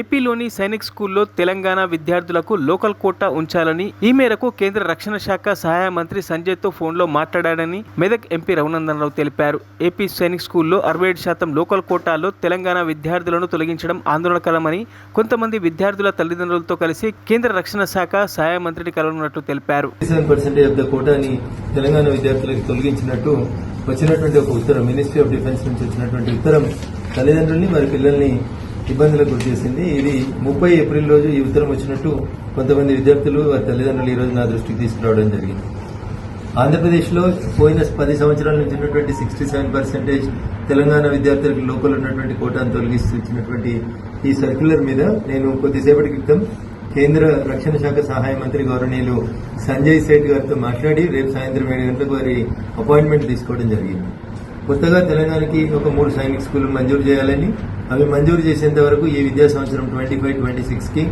ఏపీలోని సైనిక్ స్కూల్లో తెలంగాణ విద్యార్థులకు లోకల్ కోటా ఉంచాలని ఈ మేరకు కేంద్ర రక్షణ శాఖ సహాయ మంత్రి సంజయ్తో ఫోన్లో మాట్లాడాడని మెదక్ ఎంపీ రఘునందన్ రావు తెలిపారు. ఏపీ సైనిక్ స్కూల్లో 67% లోకల్ కోటాలో తెలంగాణ విద్యార్థులను తొలగించడం ఆందోళనకరమని, కొంతమంది విద్యార్థుల తల్లిదండ్రులతో కలిసి కేంద్ర రక్షణ శాఖ సహాయ మంత్రిని కలవనున్నట్లు తెలిపారు. 7% ఆఫ్ ద కోటాని తెలంగాణ విద్యార్థులకు తొలగించినట్టు వచ్చినటువంటి ఒక ఉత్తరం, మినిస్ట్రీ ఆఫ్ డిఫెన్స్ నుంచి వచ్చినటువంటి ఉత్తరం తల్లిదండ్రుల్ని వారి పిల్లల్ని ఇబ్బందులకు గురి చేసింది. ఇది 30 ఏప్రిల్ రోజు ఈ ఉత్తరం వచ్చినట్టు కొంతమంది విద్యార్థులు వారి తల్లిదండ్రులు ఈ రోజు నా దృష్టికి తీసుకురావడం జరిగింది. ఆంధ్రప్రదేశ్లో పోయిన 10 సంవత్సరాల నుంచి ఉన్నటువంటి 67% తెలంగాణ విద్యార్థులకు లోకల్ ఉన్నటువంటి కోటాను తొలగిస్తూ ఇచ్చినటువంటి ఈ సర్క్యులర్ మీద నేను కొద్దిసేపటి క్రితం కేంద్ర రక్షణ శాఖ సహాయ మంత్రి గౌరవనీయులు సంజయ్ సేఠ్ గారితో మాట్లాడి రేపు సాయంత్రం 7 గంటలకు వారి అపాయింట్మెంట్ తీసుకోవడం జరిగింది. కొత్తగా తెలంగాణకి ఒక 3 సైనిక్ స్కూళ్లు మంజూరు చేయాలని, అవి మంజూరు చేసేంత వరకు ఈ విద్యా సంవత్సరం 25-26కి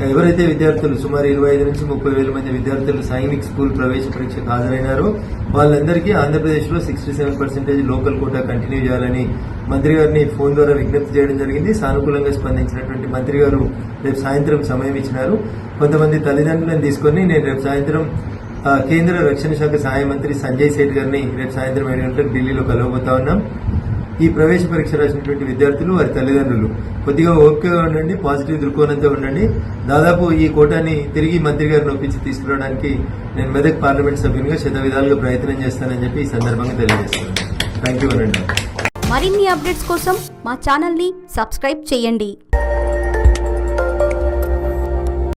ఎవరైతే విద్యార్థులు సుమారు 25 నుంచి 30 వేల మంది విద్యార్థులు సైనిక్ స్కూల్ ప్రవేశ పరీక్షకు హాజరైనారో వాళ్ళందరికీ ఆంధ్రప్రదేశ్లో 67% లోకల్ కోటా కంటిన్యూ చేయాలని మంత్రి గారిని ఫోన్ ద్వారా విజ్ఞప్తి చేయడం జరిగింది. సానుకూలంగా స్పందించినటువంటి మంత్రి గారు రేపు సాయంత్రం సమయం ఇచ్చినారు. కొంతమంది తల్లిదండ్రులను తీసుకుని నేను రేపు సాయంత్రం కేంద్ర రక్షణ శాఖ సహాయ మంత్రి సంజయ్ సేఠ్ గారిని రేపు సాయంత్రం 7 గంటలకు ఢిల్లీలో కలవబోతా ఉన్నాం. ఈ ప్రవేశ పరీక్ష రాసినటువంటి విద్యార్థులు వారి తల్లిదండ్రులు కొద్దిగా ఓపికగా ఉండండి, పాజిటివ్ దృక్కోణంతో ఉండండి. దాదాపు ఈ కోటాని తిరిగి మంత్రి గారిని ఒప్పించి తీసుకురావడానికి నేను మెదక్ పార్లమెంట్ సభ్యునిగా శతవిధాలుగా ప్రయత్నం చేస్తానని చెప్పి ఈ సందర్భంగా తెలియజేస్తున్నాను. థ్యాంక్ యూ అనండి. మరిన్ని అప్డేట్స్ కోసం మా ఛానల్ని సబ్స్క్రైబ్ చేయండి.